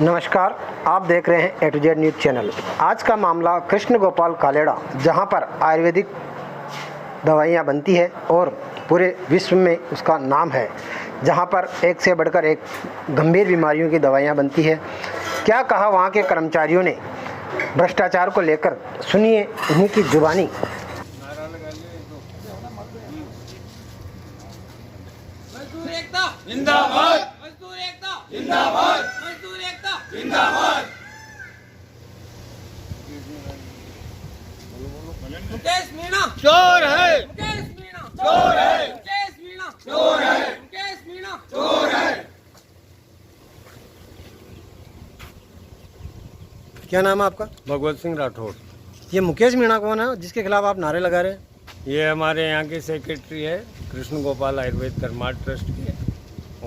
नमस्कार, आप देख रहे हैं A to Z news channel. आज का मामला कृष्ण गोपाल कालेड़ा, जहां पर आयुर्वेदिक दवाइयां बनती है और पूरे विश्व में उसका नाम है, जहां पर एक से बढ़कर एक गंभीर बीमारियों की दवाइयां बनती है। क्या कहा वहां के कर्मचारियों ने भ्रष्टाचार को लेकर, सुनिए उन्हीं की जुबानी। मजदूर एकता जिंदाबाद, मजदूर एकता जिंदाबाद, मजदूर एकता जिंदाबाद। मुकेश मीणा चोर है, मुकेश मीणा चोर है, मुकेश मीणा चोर है, मुकेश मीणा चोर है। क्या नाम है आपका? भगवत सिंह राठौड़। ये मुकेश मीणा कौन है जिसके खिलाफ आप नारे लगा रहे हैं? ये हमारे यहाँ के सेक्रेटरी है, कृष्ण गोपाल आयुर्वेद धर्मार्थ ट्रस्ट के।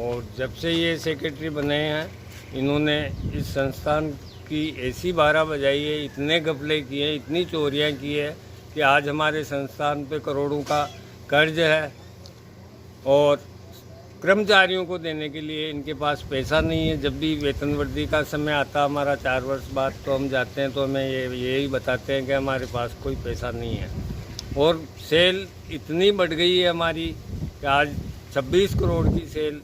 और जब से ये सेक्रेटरी बने हैं, इन्होंने इस संस्थान की ऐसी बारह बजाई है, इतने घपले किए, इतनी चोरियाँ की है कि आज हमारे संस्थान पे करोड़ों का कर्ज है। और कर्मचारियों को देने के लिए इनके पास पैसा नहीं है। जब भी वेतन वृद्धि का समय आता हमारा 4 वर्ष बाद, तो हम जाते हैं तो हमें यही बताते हैं कि हमारे पास कोई पैसा नहीं है। और सेल इतनी बढ़ गई है हमारी कि आज 26 करोड़ की सेल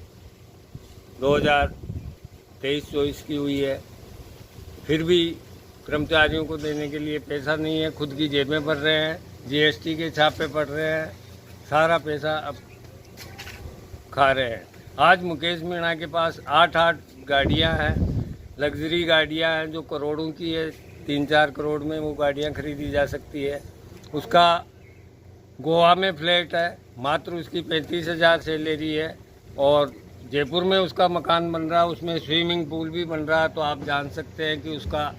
2023-24 की हुई है। फिर भी कर्मचारियों को देने के लिए पैसा नहीं है, खुद की जेबें भर रहे हैं, जीएसटी के छापे पड़ रहे हैं, सारा पैसा अब खा रहे हैं। आज मुकेश मीणा के पास 8 गाड़ियां हैं, लग्जरी गाड़ियां हैं जो करोड़ों की है। 3-4 करोड़ में वो गाड़ियां खरीदी जा सकती है। उसका गोवा में फ्लैट है, मात्र उसकी 35,000 सैलरी है। और जयपुर में उसका मकान बन रहा है, उसमें स्विमिंग पूल भी बन रहा है। तो आप जान सकते हैं कि उसका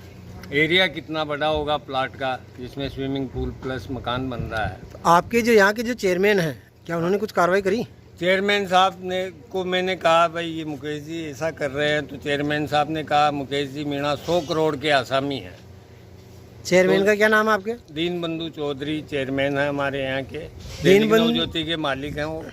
एरिया कितना बड़ा होगा प्लाट का, जिसमें स्विमिंग पूल प्लस मकान बन रहा है। आपके जो यहाँ के जो चेयरमैन हैं, क्या उन्होंने कुछ कार्रवाई करी? चेयरमैन साहब ने को मैंने कहा भाई ये मुकेश जी ऐसा कर रहे हैं, तो चेयरमैन साहब ने कहा मुकेश जी मीणा 100 करोड़ के आसामी हैं। चेयरमैन का क्या नाम है आपके? दीनबंधु चौधरी चेयरमैन है हमारे यहाँ के, दीनबंधु ज्योति के मालिक हैं वो।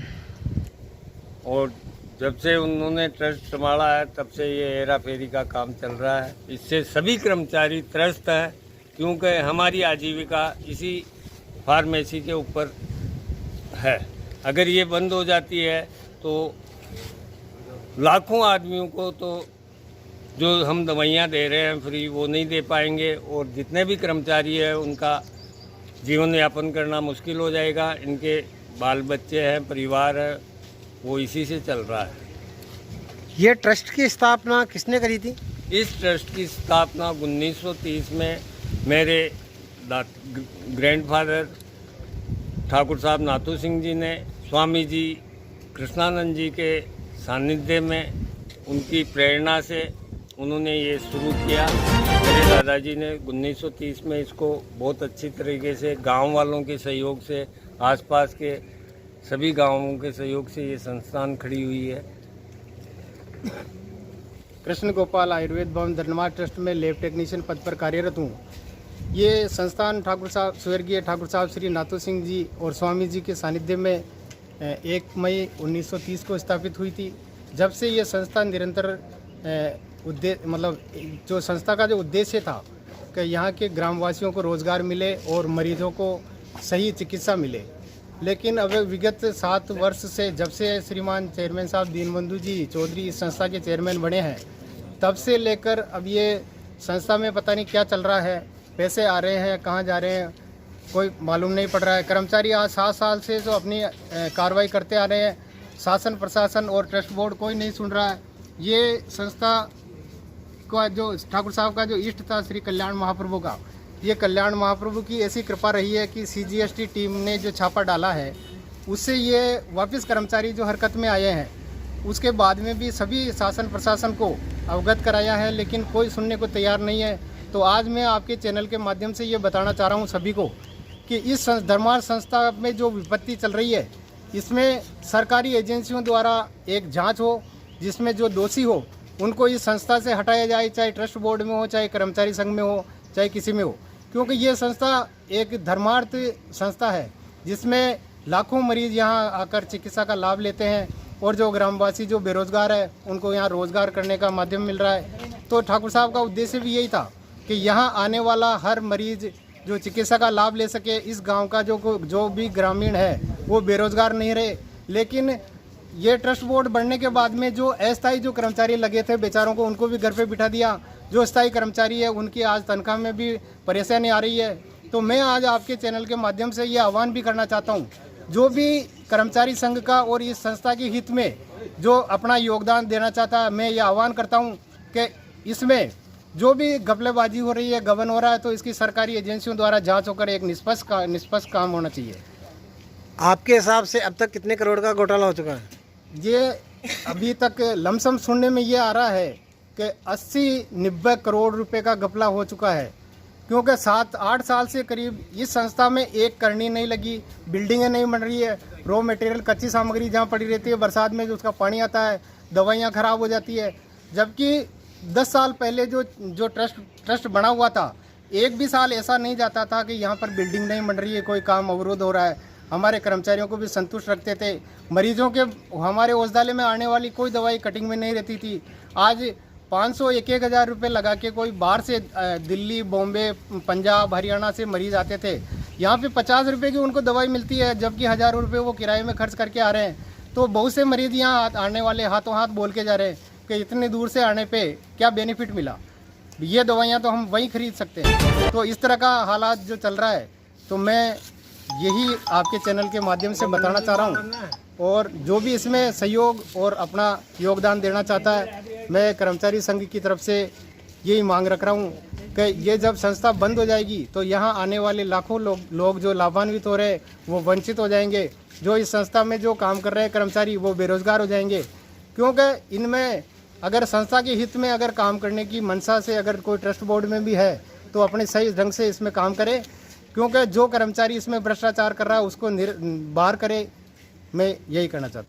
और जब से उन्होंने ट्रस्ट संभाला है, तब से ये हेरा फेरी का काम चल रहा है। इससे सभी कर्मचारी त्रस्त हैं, क्योंकि हमारी आजीविका इसी फार्मेसी के ऊपर है। अगर ये बंद हो जाती है तो लाखों आदमियों को तो जो हम दवाइयाँ दे रहे हैं फ्री, वो नहीं दे पाएंगे। और जितने भी कर्मचारी हैं उनका जीवन यापन करना मुश्किल हो जाएगा। इनके बाल बच्चे हैं, परिवार है, वो इसी से चल रहा है। ये ट्रस्ट की स्थापना किसने करी थी? इस ट्रस्ट की स्थापना 1930 में मेरे ग्रैंडफादर ठाकुर साहब नाथू सिंह जी ने, स्वामी जी कृष्णानंद जी के सानिध्य में, उनकी प्रेरणा से उन्होंने ये शुरू किया। मेरे दादाजी ने 1930 में इसको बहुत अच्छी तरीके से गांव वालों के सहयोग से, आसपास के सभी गांवों के सहयोग से ये संस्थान खड़ी हुई है। कृष्ण गोपाल आयुर्वेद भवन धर्मार्थ ट्रस्ट में लैब टेक्नीशियन पद पर कार्यरत हूँ। ये संस्थान ठाकुर साहब, स्वर्गीय ठाकुर साहब श्री नाथू सिंह जी और स्वामी जी के सानिध्य में 1 मई 1930 को स्थापित हुई थी। जब से ये संस्था निरंतर जो संस्था का जो उद्देश्य था कि यहाँ के ग्रामवासियों को रोज़गार मिले और मरीजों को सही चिकित्सा मिले। लेकिन अब विगत 7 वर्ष से, जब से श्रीमान चेयरमैन साहब दीनबंधु जी चौधरी इस संस्था के चेयरमैन बने हैं, तब से लेकर अब ये संस्था में पता नहीं क्या चल रहा है। पैसे आ रहे हैं, कहाँ जा रहे हैं, कोई मालूम नहीं पड़ रहा है। कर्मचारी आज 7 साल से जो अपनी कार्रवाई करते आ रहे हैं, शासन प्रशासन और ट्रस्ट बोर्ड कोई नहीं सुन रहा है। ये संस्था का जो ठाकुर साहब का जो इष्ट था श्री कल्याण महाप्रभु का, ये कल्याण महाप्रभु की ऐसी कृपा रही है कि CGST टीम ने जो छापा डाला है, उससे ये वापस कर्मचारी जो हरकत में आए हैं, उसके बाद में भी सभी शासन प्रशासन को अवगत कराया है, लेकिन कोई सुनने को तैयार नहीं है। तो आज मैं आपके चैनल के माध्यम से ये बताना चाह रहा हूँ सभी को कि इस धर्मार्थ संस्था में जो विपत्ति चल रही है, इसमें सरकारी एजेंसियों द्वारा एक जाँच हो, जिसमें जो दोषी हो उनको इस संस्था से हटाया जाए, चाहे ट्रस्ट बोर्ड में हो, चाहे कर्मचारी संघ में हो, चाहे किसी में हो। क्योंकि ये संस्था एक धर्मार्थ संस्था है, जिसमें लाखों मरीज यहाँ आकर चिकित्सा का लाभ लेते हैं और जो ग्रामवासी जो बेरोजगार है उनको यहाँ रोजगार करने का माध्यम मिल रहा है। तो ठाकुर साहब का उद्देश्य भी यही था कि यहाँ आने वाला हर मरीज जो चिकित्सा का लाभ ले सके, इस गांव का जो भी ग्रामीण है वो बेरोजगार नहीं रहे। लेकिन ये ट्रस्ट बोर्ड बढ़ने के बाद में जो अस्थायी जो कर्मचारी लगे थे बेचारों को, उनको भी घर पे बिठा दिया। जो स्थायी कर्मचारी है उनकी आज तनख्वाह में भी परेशानी आ रही है। तो मैं आज आपके चैनल के माध्यम से ये आह्वान भी करना चाहता हूँ, जो भी कर्मचारी संघ का और इस संस्था के हित में जो अपना योगदान देना चाहता है, मैं ये आह्वान करता हूँ कि इसमें जो भी घपलेबाजी हो रही है, गबन हो रहा है, तो इसकी सरकारी एजेंसियों द्वारा जांच होकर एक निष्पक्ष काम होना चाहिए। आपके हिसाब से अब तक कितने करोड़ का घोटाला हो चुका है? ये अभी तक लमसम सुनने में ये आ रहा है कि 80-90 करोड़ रुपए का घपला हो चुका है, क्योंकि 7-8 साल से करीब इस संस्था में एक करनी नहीं लगी, बिल्डिंगें नहीं बन रही है, रॉ मटेरियल कच्ची सामग्री जहाँ पड़ी रहती है, बरसात में जो उसका पानी आता है, दवाइयाँ खराब हो जाती है। जबकि 10 साल पहले जो ट्रस्ट बना हुआ था, एक भी साल ऐसा नहीं जाता था कि यहाँ पर बिल्डिंग नहीं बन रही है, कोई काम अवरुद्ध हो रहा है। हमारे कर्मचारियों को भी संतुष्ट रखते थे। मरीजों के हमारे औषधालय में आने वाली कोई दवाई कटिंग में नहीं रहती थी। आज 500-1-1 हज़ार रुपये लगा के कोई बाहर से दिल्ली, बॉम्बे, पंजाब, हरियाणा से मरीज आते थे, यहाँ पे 50 रुपये की उनको दवाई मिलती है, जबकि हज़ारों रुपये वो किराए में खर्च करके आ रहे हैं। तो बहुत से मरीज यहाँ आने वाले हाथों हाथ बोल के जा रहे हैं कि इतने दूर से आने पे क्या बेनिफिट मिला, ये दवाइयाँ तो हम वहीं खरीद सकते हैं। तो इस तरह का हालात जो चल रहा है, तो मैं यही आपके चैनल के माध्यम से बताना चाह रहा हूँ। और जो भी इसमें सहयोग और अपना योगदान देना चाहता है, मैं कर्मचारी संघ की तरफ से यही मांग रख रहा हूँ कि ये जब संस्था बंद हो जाएगी तो यहाँ आने वाले लाखों लोग जो लाभान्वित हो रहे हैं वो वंचित हो जाएंगे। जो इस संस्था में जो काम कर रहे हैं कर्मचारी वो बेरोजगार हो जाएंगे, क्योंकि इनमें अगर संस्था के हित में अगर काम करने की मंशा से अगर कोई ट्रस्ट बोर्ड में भी है तो अपने सही ढंग से इसमें काम करे, क्योंकि जो कर्मचारी इसमें भ्रष्टाचार कर रहा है उसको बाहर करे। मैं यही करना चाहता हूँ।